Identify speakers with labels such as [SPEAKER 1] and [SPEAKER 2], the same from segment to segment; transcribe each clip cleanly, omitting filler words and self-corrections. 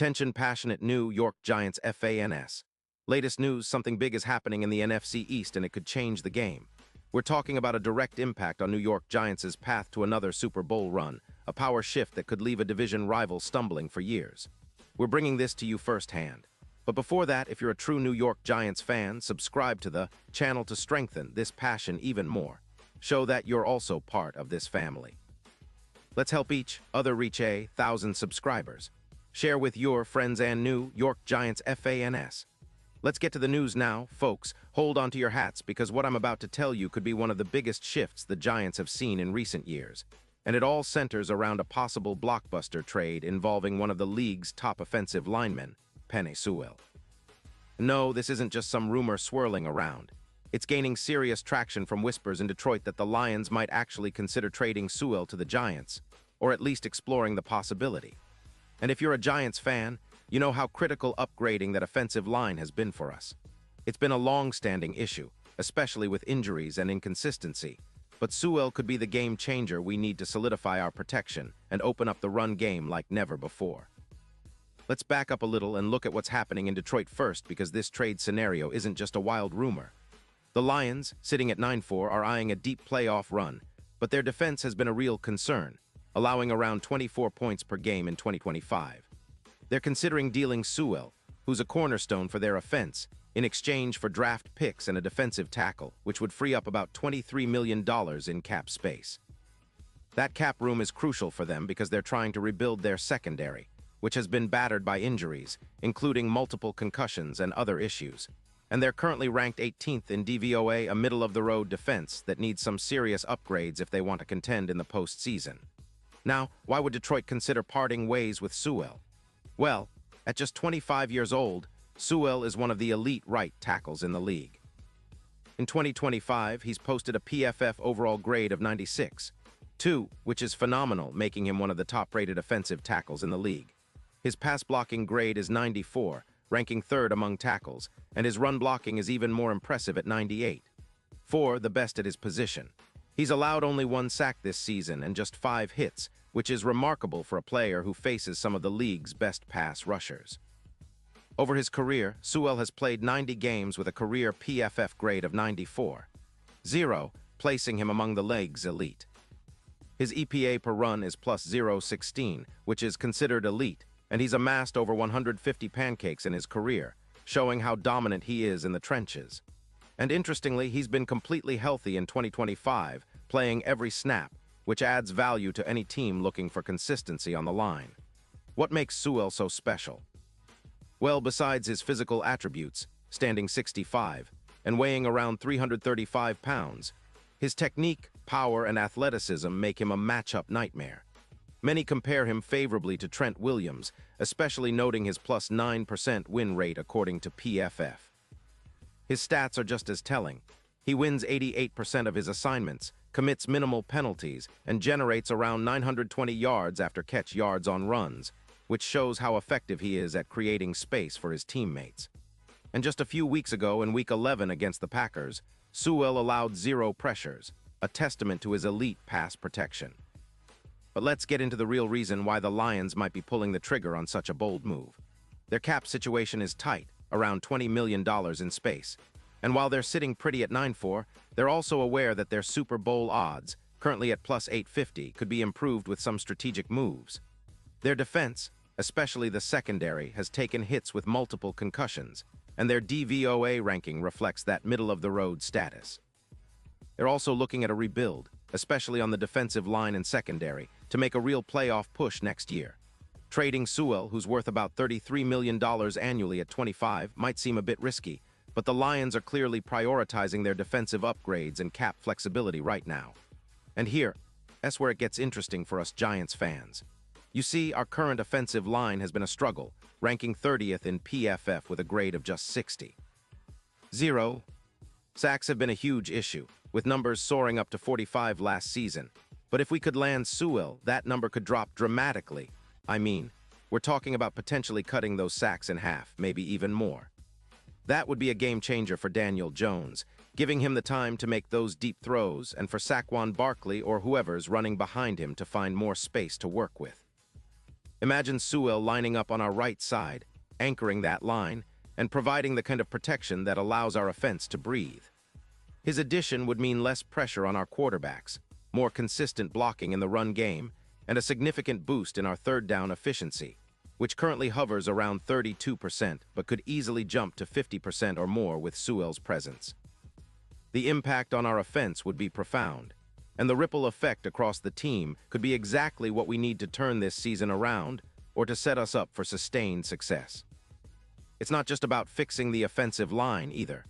[SPEAKER 1] Attention passionate New York Giants fans. Latest news, something big is happening in the NFC East and it could change the game. We're talking about a direct impact on New York Giants' path to another Super Bowl run, a power shift that could leave a division rival stumbling for years. We're bringing this to you firsthand. But before that, if you're a true New York Giants fan, subscribe to the channel to strengthen this passion even more. Show that you're also part of this family. Let's help each other reach 1,000 subscribers. Share with your friends and New York Giants fans. Let's get to the news now, folks. Hold on to your hats because what I'm about to tell you could be one of the biggest shifts the Giants have seen in recent years. And it all centers around a possible blockbuster trade involving one of the league's top offensive linemen, Penei Sewell. No, this isn't just some rumor swirling around. It's gaining serious traction from whispers in Detroit that the Lions might actually consider trading Sewell to the Giants, or at least exploring the possibility. And if you're a Giants fan, you know how critical upgrading that offensive line has been for us. It's been a long-standing issue, especially with injuries and inconsistency. But Sewell could be the game changer we need to solidify our protection and open up the run game like never before. Let's back up a little and look at what's happening in Detroit first, because this trade scenario isn't just a wild rumor. The Lions, sitting at 9-4, are eyeing a deep playoff run, but their defense has been a real concern, allowing around 24 points per game in 2025. They're considering dealing Sewell, who's a cornerstone for their offense, in exchange for draft picks and a defensive tackle, which would free up about $23 million in cap space. That cap room is crucial for them because they're trying to rebuild their secondary, which has been battered by injuries, including multiple concussions and other issues. And they're currently ranked 18th in DVOA, a middle-of-the-road defense that needs some serious upgrades if they want to contend in the postseason. Now, why would Detroit consider parting ways with Sewell? Well, at just 25 years old, Sewell is one of the elite right tackles in the league. In 2025, he's posted a PFF overall grade of 96.2, which is phenomenal, making him one of the top-rated offensive tackles in the league. His pass blocking grade is 94, ranking third among tackles, and his run blocking is even more impressive at 98.4, the best at his position. He's allowed only 1 sack this season and just 5 hits, which is remarkable for a player who faces some of the league's best pass rushers. Over his career, Sewell has played 90 games with a career PFF grade of 94.0, placing him among the league's elite. His EPA per run is plus 0.16, which is considered elite, and he's amassed over 150 pancakes in his career, showing how dominant he is in the trenches. And interestingly, he's been completely healthy in 2025, playing every snap, which adds value to any team looking for consistency on the line. What makes Sewell so special? Well, besides his physical attributes, standing 65 and weighing around 335 pounds, his technique, power, and athleticism make him a matchup nightmare. Many compare him favorably to Trent Williams, especially noting his plus 9% win rate according to PFF. His stats are just as telling. He wins 88% of his assignments, commits minimal penalties, and generates around 920 yards after catch yards on runs, which shows how effective he is at creating space for his teammates. And just a few weeks ago in Week 11 against the Packers, Sewell allowed 0 pressures, a testament to his elite pass protection. But let's get into the real reason why the Lions might be pulling the trigger on such a bold move. Their cap situation is tight, around $20 million in space. And while they're sitting pretty at 9-4, they're also aware that their Super Bowl odds, currently at plus 850, could be improved with some strategic moves. Their defense, especially the secondary, has taken hits with multiple concussions, and their DVOA ranking reflects that middle-of-the-road status. They're also looking at a rebuild, especially on the defensive line and secondary, to make a real playoff push next year. Trading Sewell, who's worth about $33 million annually at 25, might seem a bit risky, but the Lions are clearly prioritizing their defensive upgrades and cap flexibility right now. And that's where it gets interesting for us Giants fans. You see, our current offensive line has been a struggle, ranking 30th in PFF with a grade of just 60.0. Sacks have been a huge issue, with numbers soaring up to 45 last season. But if we could land Sewell, that number could drop dramatically. I mean, we're talking about potentially cutting those sacks in half, maybe even more. That would be a game changer for Daniel Jones, giving him the time to make those deep throws, and for Saquon Barkley or whoever's running behind him to find more space to work with. Imagine Sewell lining up on our right side, anchoring that line, and providing the kind of protection that allows our offense to breathe. His addition would mean less pressure on our quarterbacks, more consistent blocking in the run game, and a significant boost in our third down efficiency, which currently hovers around 32% but could easily jump to 50% or more with Sewell's presence. The impact on our offense would be profound, and the ripple effect across the team could be exactly what we need to turn this season around or to set us up for sustained success. It's not just about fixing the offensive line either.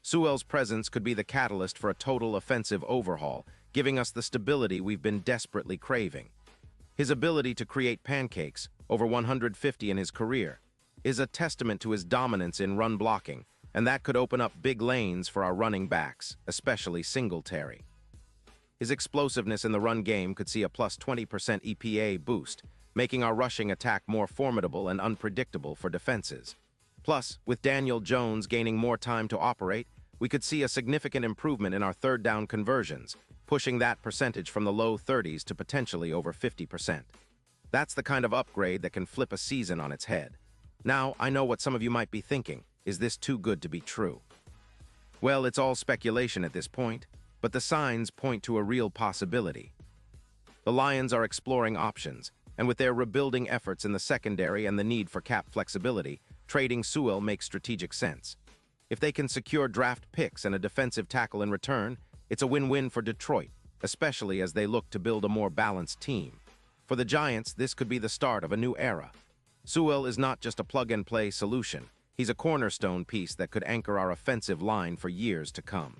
[SPEAKER 1] Sewell's presence could be the catalyst for a total offensive overhaul, giving us the stability we've been desperately craving. His ability to create pancakes, over 150 in his career, is a testament to his dominance in run blocking, and that could open up big lanes for our running backs, especially Singletary. His explosiveness in the run game could see a plus 20% EPA boost, making our rushing attack more formidable and unpredictable for defenses. Plus, with Daniel Jones gaining more time to operate, we could see a significant improvement in our third down conversions, pushing that percentage from the low 30s to potentially over 50%. That's the kind of upgrade that can flip a season on its head. Now, I know what some of you might be thinking. Is this too good to be true? Well, it's all speculation at this point, but the signs point to a real possibility. The Lions are exploring options, and with their rebuilding efforts in the secondary and the need for cap flexibility, trading Sewell makes strategic sense. If they can secure draft picks and a defensive tackle in return, it's a win-win for Detroit, especially as they look to build a more balanced team. For the Giants, this could be the start of a new era. Sewell is not just a plug-and-play solution. He's a cornerstone piece that could anchor our offensive line for years to come.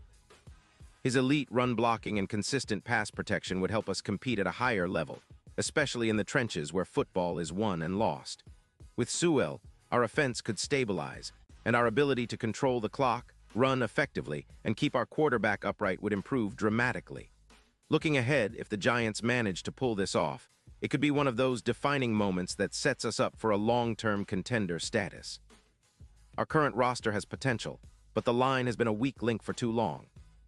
[SPEAKER 1] His elite run blocking and consistent pass protection would help us compete at a higher level, especially in the trenches where football is won and lost. With Sewell, our offense could stabilize, and our ability to control the clock, run effectively, and keep our quarterback upright would improve dramatically. Looking ahead, if the Giants manage to pull this off, it could be one of those defining moments that sets us up for a long-term contender status. Our current roster has potential, but the line has been a weak link for too long.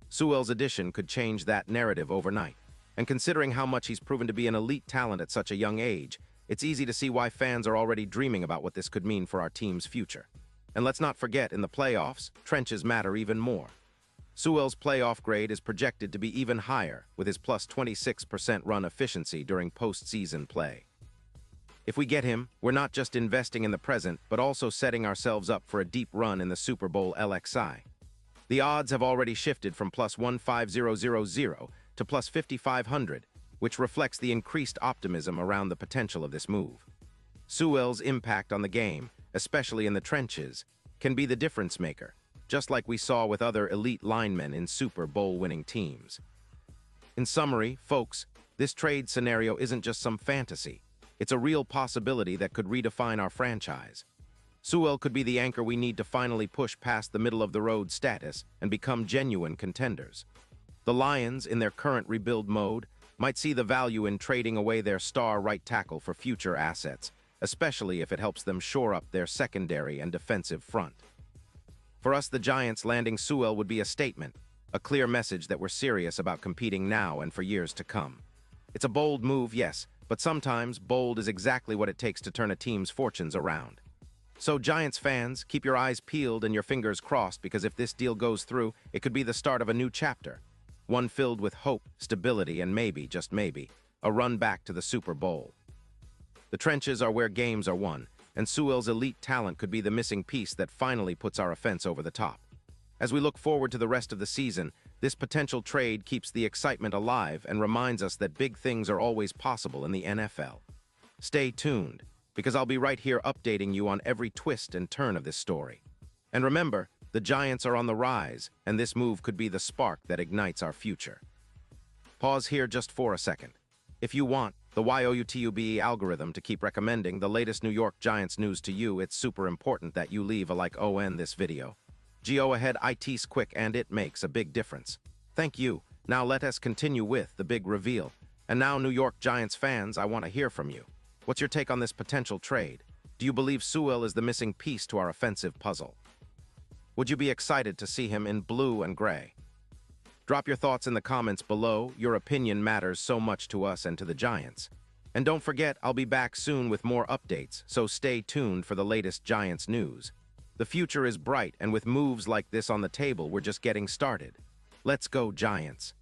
[SPEAKER 1] Sewell's addition could change that narrative overnight, and considering how much he's proven to be an elite talent at such a young age, it's easy to see why fans are already dreaming about what this could mean for our team's future. And let's not forget, in the playoffs, trenches matter even more. Sewell's playoff grade is projected to be even higher, with his plus 26% run efficiency during postseason play. If we get him, we're not just investing in the present, but also setting ourselves up for a deep run in the Super Bowl LXI. The odds have already shifted from plus 15000 to plus 5500, which reflects the increased optimism around the potential of this move. Sewell's impact on the game, especially in the trenches, can be the difference maker, just like we saw with other elite linemen in Super Bowl-winning teams. In summary, folks, this trade scenario isn't just some fantasy. It's a real possibility that could redefine our franchise. Sewell could be the anchor we need to finally push past the middle-of-the-road status and become genuine contenders. The Lions, in their current rebuild mode, might see the value in trading away their star right tackle for future assets, especially if it helps them shore up their secondary and defensive front. For us, the Giants, landing Sewell would be a statement, a clear message that we're serious about competing now and for years to come. It's a bold move, yes, but sometimes bold is exactly what it takes to turn a team's fortunes around. So, Giants fans, keep your eyes peeled and your fingers crossed, because if this deal goes through, it could be the start of a new chapter. One filled with hope, stability, and maybe, just maybe, a run back to the Super Bowl. The trenches are where games are won, and Sewell's elite talent could be the missing piece that finally puts our offense over the top. As we look forward to the rest of the season, this potential trade keeps the excitement alive and reminds us that big things are always possible in the NFL. Stay tuned, because I'll be right here updating you on every twist and turn of this story. And remember, the Giants are on the rise, and this move could be the spark that ignites our future. Pause here just for a second. If you want the YouTube algorithm to keep recommending the latest New York Giants news to you, it's super important that you leave a like on this video. Go ahead, it's quick and it makes a big difference. Thank you. Now let us continue with the big reveal. And now, New York Giants fans, I want to hear from you. What's your take on this potential trade? Do you believe Sewell is the missing piece to our offensive puzzle? Would you be excited to see him in blue and gray? Drop your thoughts in the comments below. Your opinion matters so much to us and to the Giants. And don't forget, I'll be back soon with more updates, so stay tuned for the latest Giants news. The future is bright, and with moves like this on the table, we're just getting started. Let's go, Giants.